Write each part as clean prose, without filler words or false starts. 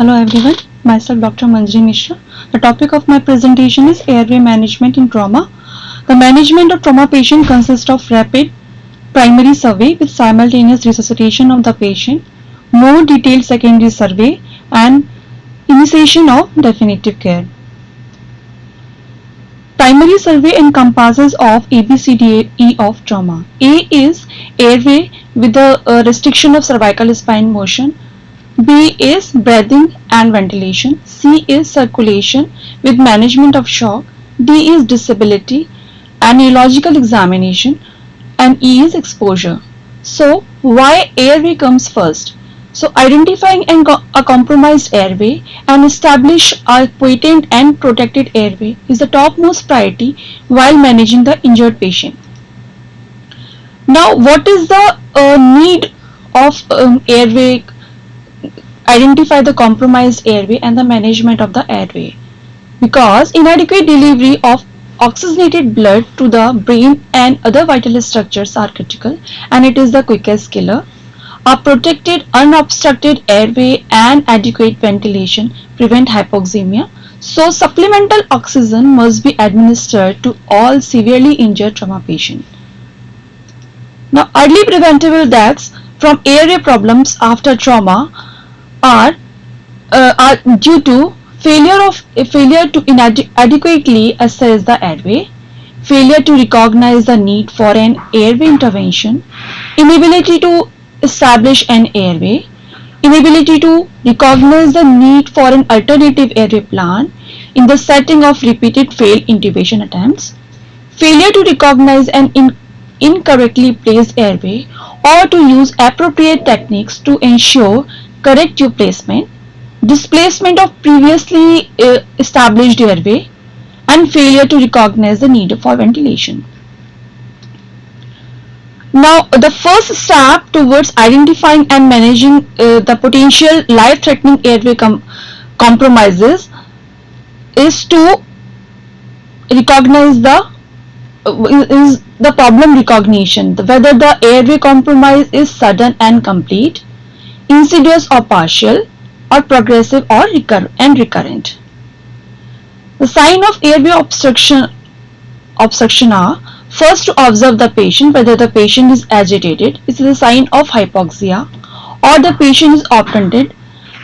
Hello everyone, myself Dr. Manjari Mishra. The topic of my presentation is airway management in trauma. The management of trauma patient consists of rapid primary survey with simultaneous resuscitation of the patient, more detailed secondary survey and initiation of definitive care. Primary survey encompasses of ABCDE of trauma. A is airway with the restriction of cervical spine motion. B is breathing and ventilation. C is circulation with management of shock. D is disability and neurological examination. And E is exposure. So why airway comes first? So identifying a compromised airway and establish a patent and protected airway is the topmost priority while managing the injured patient. Now what is the need of airway? Identify the compromised airway and the management of the airway, because inadequate delivery of oxygenated blood to the brain and other vital structures are critical, and it is the quickest killer. A protected unobstructed airway and adequate ventilation prevent hypoxemia, so supplemental oxygen must be administered to all severely injured trauma patients. Now early preventable deaths from airway problems after trauma are due to failure to adequately assess the airway, failure to recognize the need for an airway intervention, inability to establish an airway, inability to recognize the need for an alternative airway plan in the setting of repeated failed intubation attempts, failure to recognize an incorrectly placed airway or to use appropriate techniques to ensure correct tube placement, displacement of previously established airway, and failure to recognize the need for ventilation. Now, the first step towards identifying and managing the potential life-threatening airway compromises is to recognize the problem recognition, whether the airway compromise is sudden and complete, insidious or partial, or progressive or recurrent. The sign of airway obstruction are: first, to observe the patient, whether the patient is agitated, it is a sign of hypoxia, or the patient is obtunded,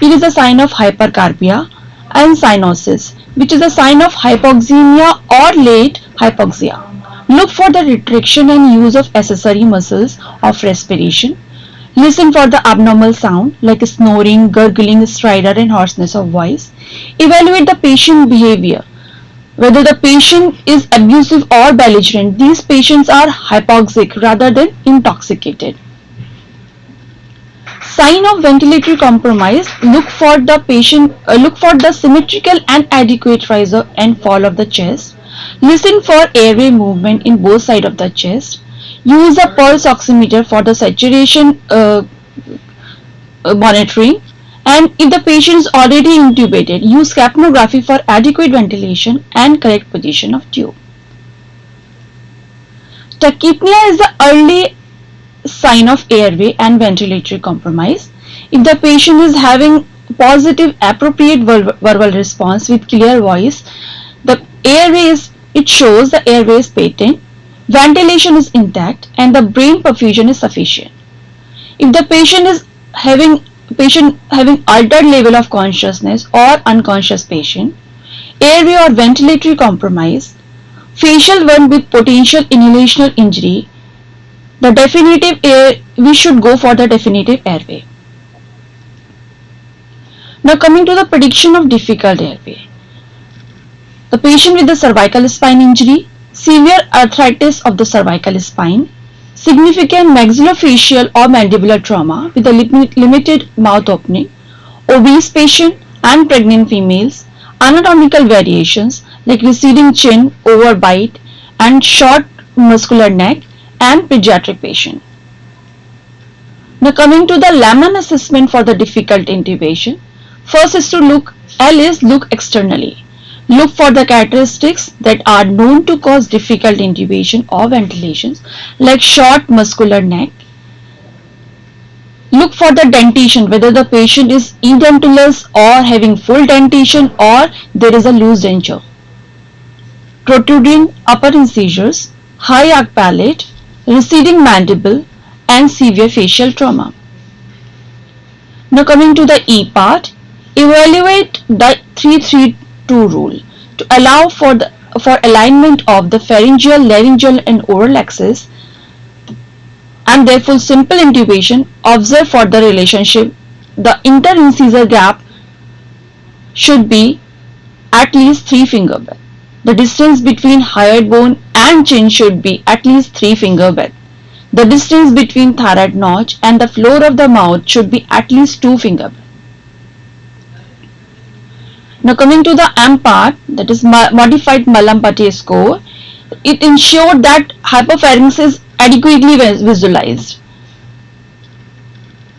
it is a sign of hypercarbia, and cyanosis, which is a sign of hypoxemia or late hypoxia. Look for the retraction and use of accessory muscles of respiration. Listen for the abnormal sound like snoring, gurgling, stridor, and hoarseness of voice. Evaluate the patient behavior. Whether the patient is abusive or belligerent, these patients are hypoxic rather than intoxicated. Sign of ventilatory compromise: look for the symmetrical and adequate rise and fall of the chest. Listen for airway movement in both sides of the chest. Use a pulse oximeter for the saturation monitoring, and if the patient is already intubated, use capnography for adequate ventilation and correct position of tube. Tachypnea is the early sign of airway and ventilatory compromise. If the patient is having positive appropriate verbal response with clear voice, it shows the airway is patent, ventilation is intact, and the brain perfusion is sufficient. If the patient is having altered level of consciousness or unconscious patient, airway or ventilatory compromise, facial one with potential inhalational injury, we should go for the definitive airway. Now coming to the prediction of difficult airway. The patient with the cervical spine injury, severe arthritis of the cervical spine, significant maxillofacial or mandibular trauma with a limited mouth opening, obese patient and pregnant females, anatomical variations like receding chin, overbite, and short muscular neck, and pediatric patient. Now coming to the Lamnan assessment for the difficult intubation. First is to look externally. Look for the characteristics that are known to cause difficult intubation or ventilations, like short muscular neck. Look for the dentation, whether the patient is edentulous or having full dentation or there is a loose denture. Protruding upper incisors, high arch palate, receding mandible, and severe facial trauma. Now coming to the E part, evaluate the 3-3-2 rule to allow for alignment of the pharyngeal, laryngeal, and oral axis, and therefore simple intubation. Observe for the relationship. The interincisor gap should be at least 3 finger width. The distance between hyoid bone and chin should be at least 3 finger width. The distance between thyroid notch and the floor of the mouth should be at least 2 finger width. Now coming to the M part, that is modified Mallampati score, it ensured that hypopharynx is adequately visualized.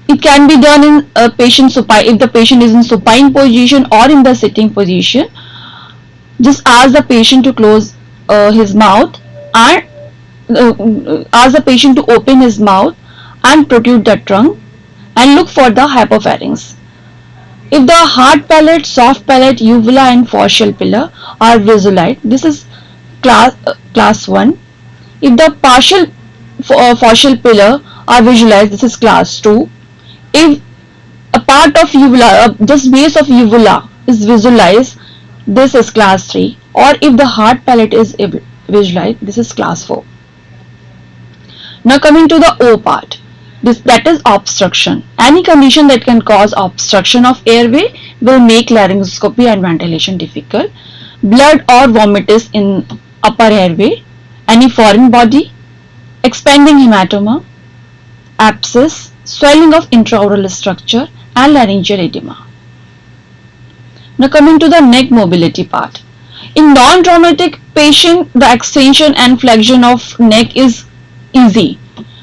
It can be done in a patient supine, if the patient is in supine position or in the sitting position. Just ask the patient to close his mouth and ask the patient to open his mouth and protrude the trunk and look for the hypopharynx. If the hard palate, soft palate, uvula and facial pillar are visualized, this is class 1. If the partial facial pillar are visualized, this is class 2. If a part of uvula, just base of uvula is visualized, this is class 3. Or if the hard palate is visualized, this is class 4. Now coming to the O part, that is obstruction. Any condition that can cause obstruction of airway will make laryngoscopy and ventilation difficult. Blood or vomitus in upper airway, any foreign body, expanding hematoma, abscess, swelling of intraoral structure and laryngeal edema. Now coming to the neck mobility part. In non-traumatic patient, the extension and flexion of neck is easy.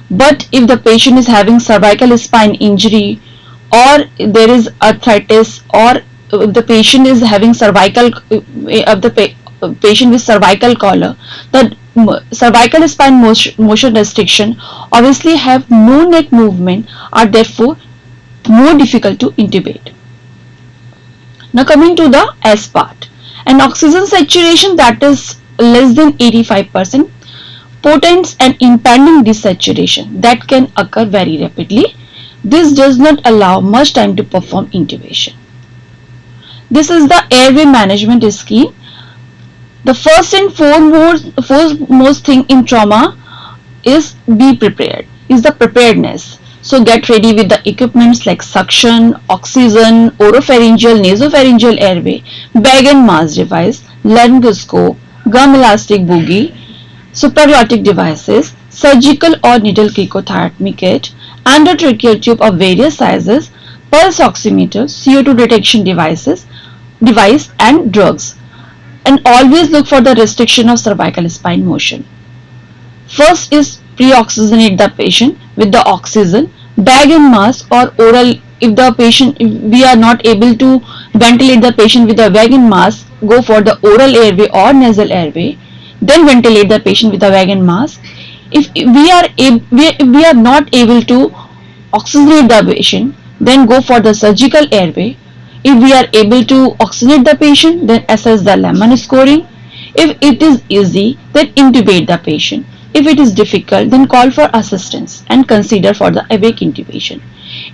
But if the patient is having cervical spine injury or there is arthritis, or if the patient is having cervical patient with cervical collar, the cervical spine motion restriction obviously have no neck movement, are therefore more difficult to intubate. Now coming to the S part, an oxygen saturation that is less than 85%, potent and impending desaturation that can occur very rapidly. This does not allow much time to perform intubation. This is the airway management scheme. The first and foremost thing in trauma is be prepared, is the preparedness. So get ready with the equipments like suction, oxygen, oropharyngeal, nasopharyngeal airway, bag and mask device, laryngoscope, gum elastic boogie, supraglottic devices, surgical or needle cricothyrotomy kit, endotracheal tube of various sizes, pulse oximeter, CO2 detection device and drugs. And always look for the restriction of cervical spine motion. First is pre-oxygenate the patient with the oxygen, bag and mask or oral. If we are not able to ventilate the patient with a bag and mask, go for the oral airway or nasal airway. Then ventilate the patient with a bag and mask. If we are not able to oxygenate the patient, then go for the surgical airway. If we are able to oxygenate the patient, then assess the Lemon scoring. If it is easy, then intubate the patient. If it is difficult, then call for assistance and consider for the awake intubation.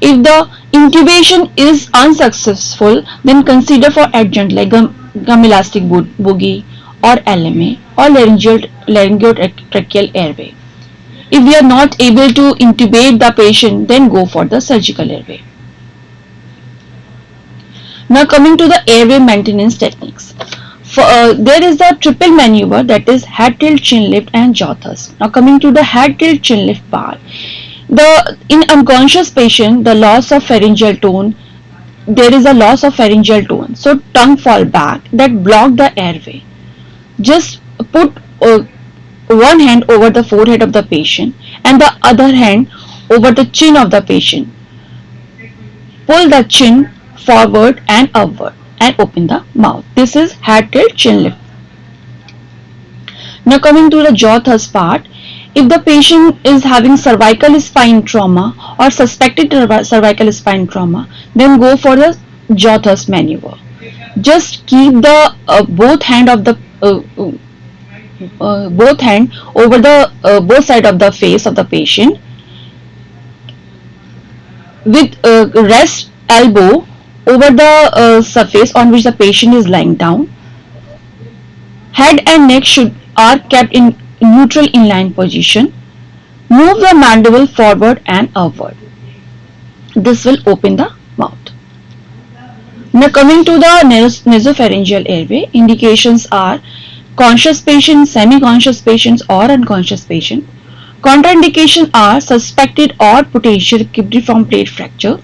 If the intubation is unsuccessful, then consider for adjunct like gum elastic boogie or LMA or laryngeotracheal airway. If we are not able to intubate the patient, then go for the surgical airway. Now coming to the airway maintenance techniques. There is the triple maneuver, that is head tilt, chin lift and jaw thrust. Now coming to the head tilt, chin lift part. In unconscious patient, the loss of pharyngeal tone, there is a loss of pharyngeal tone. So tongue fall back that block the airway. Just put one hand over the forehead of the patient and the other hand over the chin of the patient. Pull the chin forward and upward and open the mouth. This is head tilt, chin lift. Now coming to the jaw thrust part. If the patient is having cervical spine trauma or suspected cervical spine trauma, then go for the jaw thrust maneuver. Just keep the both hand over the both side of the face of the patient with rest elbow over the surface on which the patient is lying down. Head and neck are kept in neutral inline position. Move the mandible forward and upward. This will open the mouth. Now coming to the nasopharyngeal airway, indications are conscious patient, semi-conscious patients or unconscious patient. Contraindications are suspected or potential cubiform plate fracture.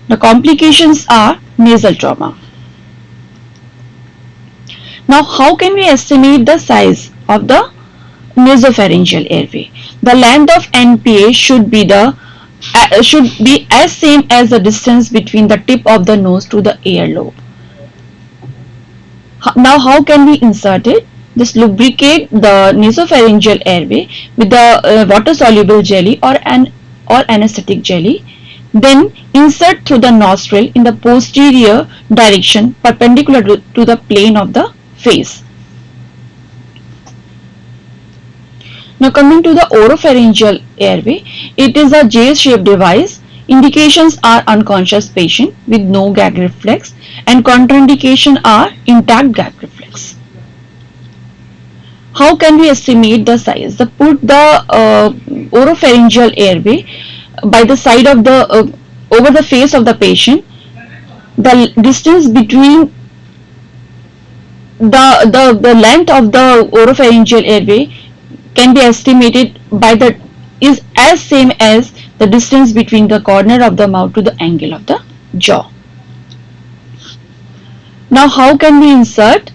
The complications are nasal trauma. Now how can we estimate the size of the nasopharyngeal airway? The length of NPA should be as same as the distance between the tip of the nose to the earlobe. Now how can we insert it? Just lubricate the nasopharyngeal airway with the water soluble jelly or anesthetic jelly. Then insert through the nostril in the posterior direction perpendicular to the plane of the face. Now coming to the oropharyngeal airway, it is a J-shaped device. Indications are unconscious patient with no gag reflex and contraindication are intact gag reflex. How can we estimate the size? Put the oropharyngeal airway by the side of the over the face of the patient. The distance between the length of the oropharyngeal airway can be estimated is as same as the distance between the corner of the mouth to the angle of the jaw. Now how can we insert?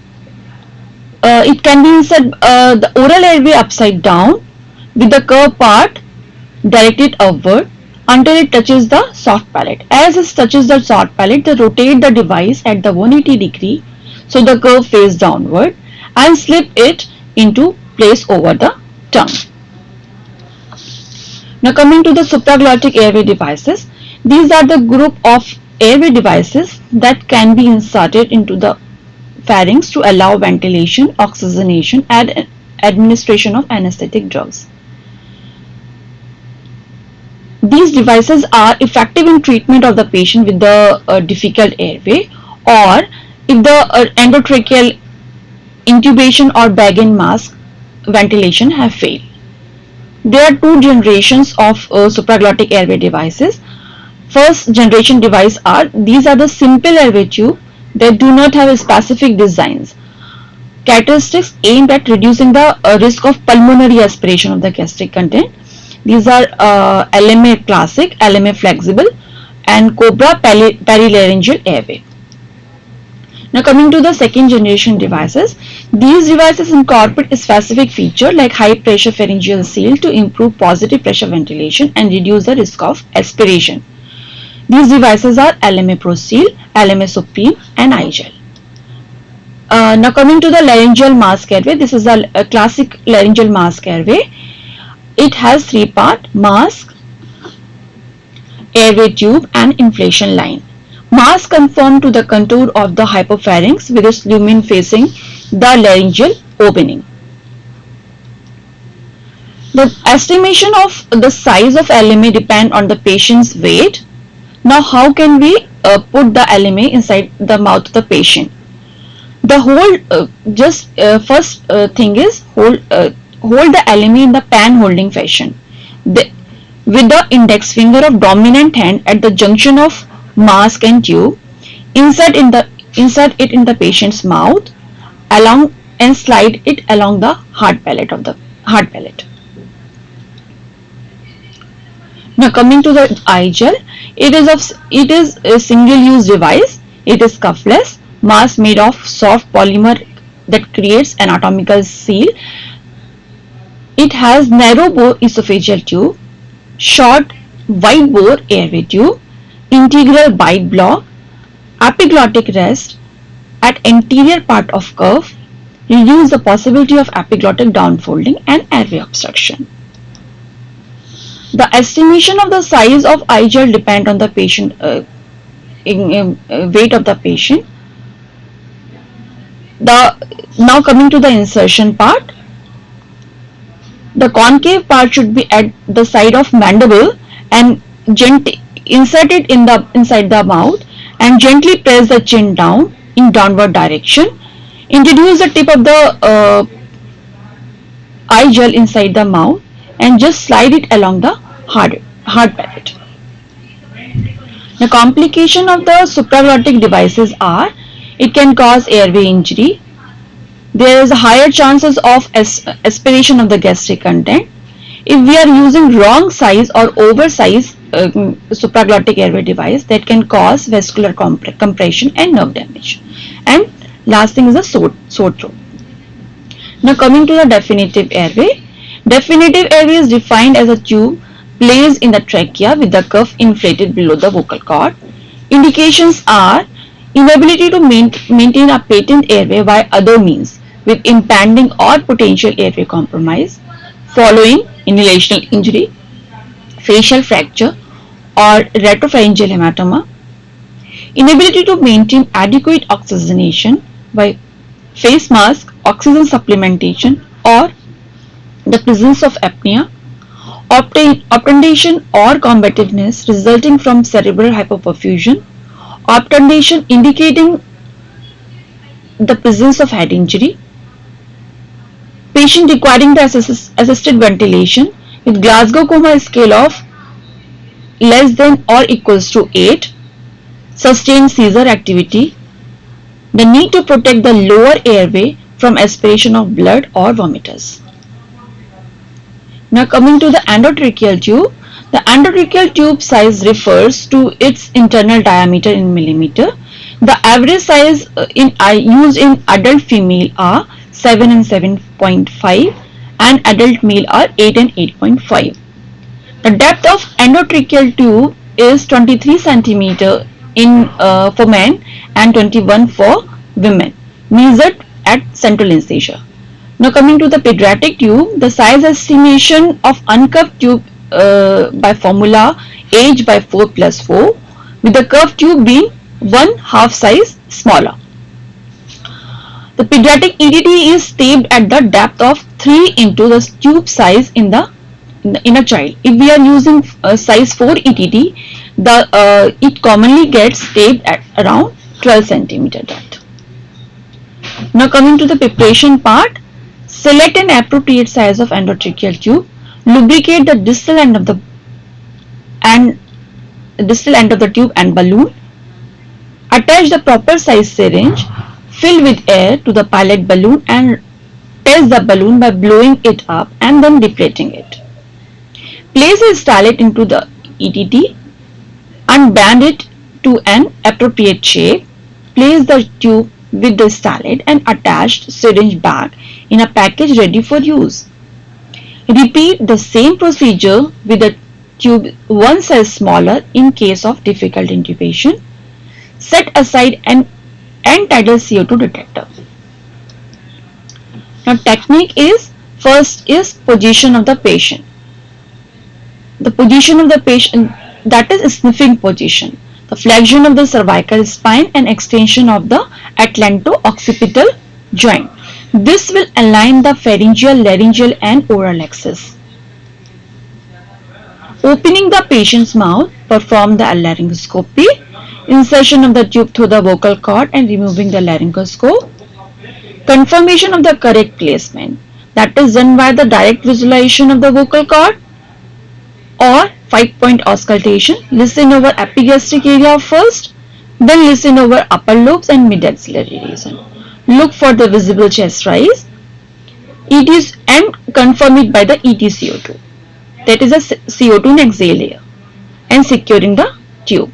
It can be insert the oral airway upside down with the curved part directed upward until it touches the soft palate. As it touches the soft palate, rotate the device at the 180 degree so the curve face downward and slip it into place over the tongue. Now coming to the supraglottic airway devices, these are the group of airway devices that can be inserted into the pharynx to allow ventilation, oxygenation and administration of anesthetic drugs. These devices are effective in treatment of the patient with the difficult airway or if the endotracheal intubation or bag and mask ventilation have failed. There are two generations of supraglottic airway devices. First generation device these are the simple airway tube that do not have specific designs. Characteristics aimed at reducing the risk of pulmonary aspiration of the gastric content. These are LMA classic, LMA flexible and Cobra perilaryngeal airway. Now coming to the second generation devices, these devices incorporate a specific feature like high pressure pharyngeal seal to improve positive pressure ventilation and reduce the risk of aspiration. These devices are LMA ProSeal, LMA Supreme and iGel. Now coming to the laryngeal mask airway, this is a classic laryngeal mask airway. It has three parts: mask, airway tube and inflation line. Mask conform to the contour of the hypopharynx with its lumen facing the laryngeal opening. The estimation of the size of LMA depend on the patient's weight. Now how can we put the LMA inside the mouth of the patient? The first thing is hold the LMA in the pan holding fashion with the index finger of dominant hand at the junction of mask and tube. Insert it in the patient's mouth and slide it along the hard palate. Now coming to the iGel, it is a single-use device. It is cuffless, mask made of soft polymer that creates anatomical seal. It has narrow bore esophageal tube, short wide bore airway tube, integral bite block, epiglottic rest at anterior part of curve, reduce the possibility of epiglottic downfolding and airway obstruction. The estimation of the size of eye gel depend on the patient weight of the patient. Now coming to the insertion part, the concave part should be at the side of mandible and gently insert it inside the mouth and gently press the chin down in downward direction. Introduce the tip of the eye gel inside the mouth and just slide it along the hard palate. The complication of the supraglottic devices are, it can cause airway injury. There is a higher chances of aspiration of the gastric content. If we are using wrong size or oversized supraglottic airway device, that can cause vascular compression and nerve damage. And last thing is a sore throat. Now coming to the definitive airway. Definitive airway is defined as a tube placed in the trachea with the cuff inflated below the vocal cord. Indications are inability to maintain a patent airway by other means with impending or potential airway compromise, following inhalational injury, facial fracture or retropharyngeal hematoma, inability to maintain adequate oxygenation by face mask, oxygen supplementation or the presence of apnea, obtundation or combativeness resulting from cerebral hypoperfusion, obtundation indicating the presence of head injury, patient requiring the assisted ventilation with Glasgow Coma scale of less than or equals to 8, sustained seizure activity, the need to protect the lower airway from aspiration of blood or vomiters. Now coming to the endotracheal tube. The endotracheal tube size refers to its internal diameter in millimeter. The average size used in adult female are 7 and 7.5 and adult male are 8 and 8.5. The depth of endotracheal tube is 23 cm for men and 21 for women, measured at central incisure. Now coming to the pediatric tube, the size estimation of uncuffed tube by formula age by 4+4, with the curved tube being 1/2 size smaller. The pediatric ETT is taped at the depth of 3 into the tube size in a child. If we are using size 4 ETT, it commonly gets taped at around 12 cm depth. Now coming to the preparation part, select an appropriate size of endotracheal tube, lubricate the distal end of the tube and balloon, attach the proper size syringe, fill with air to the pilot balloon and test the balloon by blowing it up and then deflating it. Place the stylet into the ETT and bend it to an appropriate shape. Place the tube with the stylet and attached syringe back in a package ready for use. Repeat the same procedure with the tube one size smaller in case of difficult intubation. Set aside an end-tidal CO2 detector. Now technique is, first is position of the patient. The position of the patient, that is sniffing position. The flexion of the cervical spine and extension of the atlanto-occipital joint. This will align the pharyngeal, laryngeal and oral axis. Opening the patient's mouth, perform the laryngoscopy, insertion of the tube through the vocal cord and removing the laryngoscope. Confirmation of the correct placement, that is done by the direct visualization of the vocal cord or 5-point auscultation. Listen over epigastric area first, then listen over upper lobes and mid-axillary region. Look for the visible chest rise. And confirm it by the EtCO2. That is a CO2 in exhale layer and securing the tube.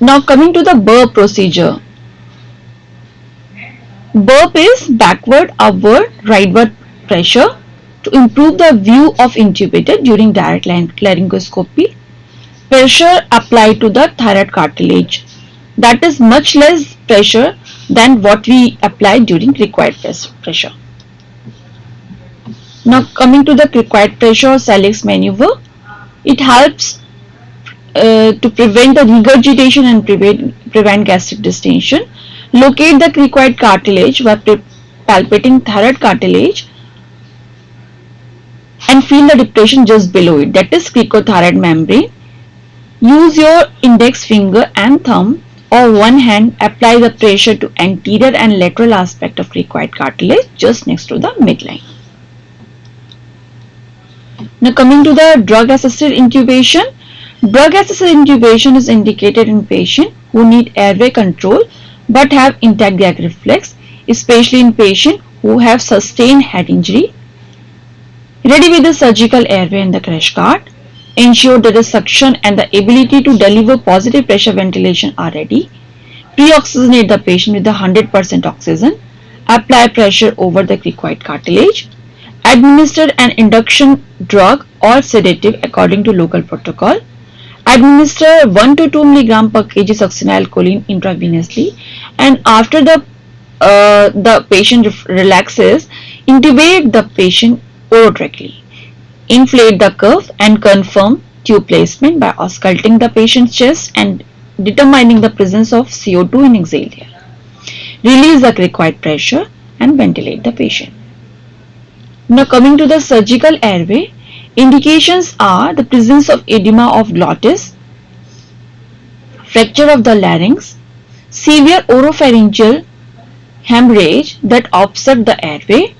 Now coming to the burp procedure. Burp is backward, upward, rightward pressure to improve the view of intubated during direct laryngoscopy. Pressure applied to the thyroid cartilage, that is much less pressure than what we apply during required pressure. Now coming to the required pressure or Salix maneuver, it helps to prevent the regurgitation and prevent gastric distension. Locate the cricoid cartilage by palpating thyroid cartilage and feel the depression just below it, that is cricothyroid membrane. Use your index finger and thumb or one hand, apply the pressure to anterior and lateral aspect of cricoid cartilage just next to the midline. Now coming to the drug assisted intubation. Drug assisted intubation is indicated in patients who need airway control but have intact gag reflex, especially in patients who have sustained head injury. Ready with the surgical airway and the crash cart. Ensure that the suction and the ability to deliver positive pressure ventilation are ready. Pre-oxygenate the patient with 100% oxygen. Apply pressure over the cricoid cartilage. Administer an induction drug or sedative according to local protocol. Administer 1 to 2 mg per kg succinylcholine intravenously, and after the patient relaxes, intubate the patient orotrachely. Inflate the cuff and confirm tube placement by ausculting the patient's chest and determining the presence of CO2 in exhaled air. Release the cricoid pressure and ventilate the patient. Now coming to the surgical airway, indications are the presence of edema of glottis, fracture of the larynx, severe oropharyngeal hemorrhage that obstruct the airway,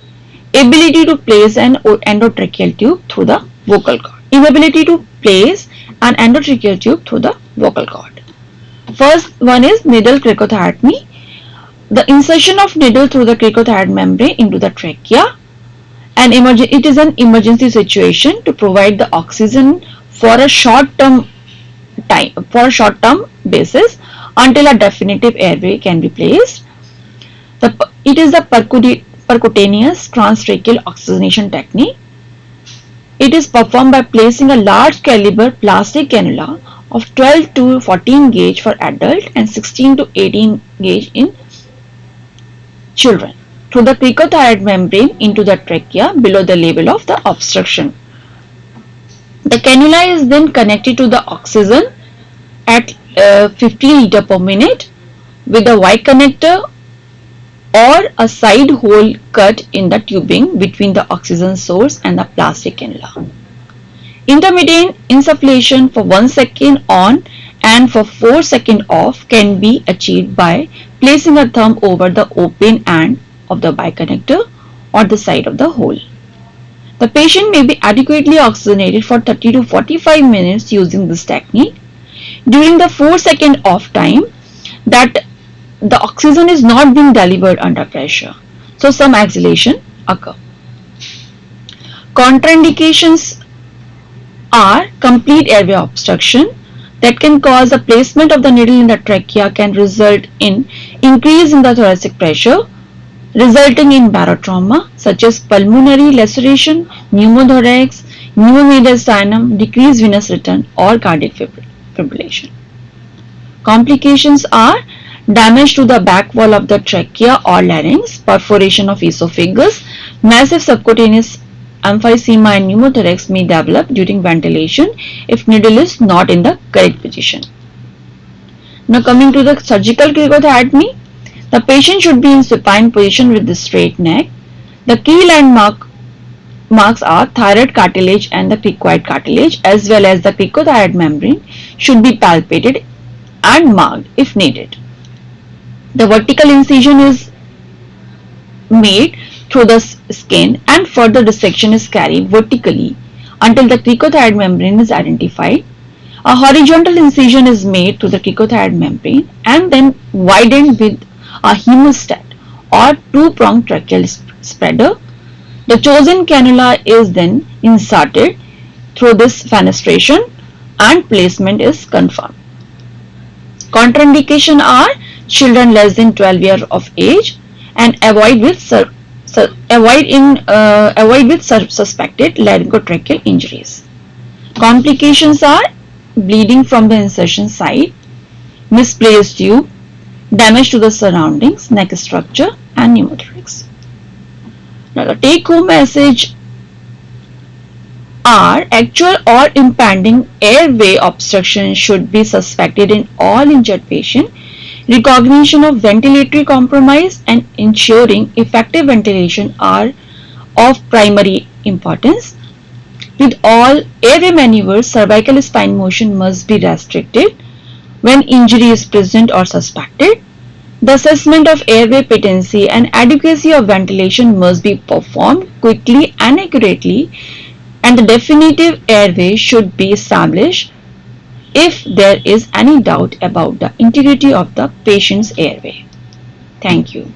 ability to place an endotracheal tube through the vocal cord. Inability to place an endotracheal tube through the vocal cord. First one is needle cricothyrotomy. The insertion of needle through the cricothyroid membrane into the trachea. It is an emergency situation to provide the oxygen for a short-term basis until a definitive airway can be placed. It is the percutaneous transtracheal oxygenation technique. It is performed by placing a large caliber plastic cannula of 12 to 14 gauge for adult and 16 to 18 gauge in children through the cricothyroid membrane into the trachea below the level of the obstruction. The cannula is then connected to the oxygen at 15 liters per minute with a Y connector or a side hole cut in the tubing between the oxygen source and the plastic cannula. Intermittent insufflation for 1 second on and for 4 seconds off can be achieved by placing a thumb over the open end of the biconnector or the side of the hole. The patient may be adequately oxygenated for 30 to 45 minutes using this technique. During the 4-second off time, that the oxygen is not being delivered under pressure, so some exhalation occur. Contraindications are complete airway obstruction that can cause the placement of the needle in the trachea can result in increase in the thoracic pressure, resulting in barotrauma such as pulmonary laceration, pneumothorax, pneumomediastinum, decreased venous return or cardiac fibrillation. Complications are damage to the back wall of the trachea or larynx, perforation of esophagus, massive subcutaneous emphysema and pneumothorax may develop during ventilation if needle is not in the correct position. Now coming to the surgical cricothyrotomy, the patient should be in supine position with the straight neck. The key landmarks are thyroid cartilage and the cricoid cartilage as well as the cricothyroid membrane should be palpated and marked if needed. The vertical incision is made through the skin and further dissection is carried vertically until the cricothyroid membrane is identified. A horizontal incision is made through the cricothyroid membrane and then widened with a hemostat or two-pronged tracheal spreader. The chosen cannula is then inserted through this fenestration and placement is confirmed. Contraindications are children less than 12 years of age and avoid with suspected laryngotracheal injuries. Complications are bleeding from the insertion site, misplaced tube, damage to the surroundings, neck structure, and pneumothorax. Now, the take-home message are actual or impending airway obstruction should be suspected in all injured patients. Recognition of ventilatory compromise and ensuring effective ventilation are of primary importance. With all airway maneuvers, cervical spine motion must be restricted when injury is present or suspected. The assessment of airway patency and adequacy of ventilation must be performed quickly and accurately, and the definitive airway should be established if there is any doubt about the integrity of the patient's airway. Thank you.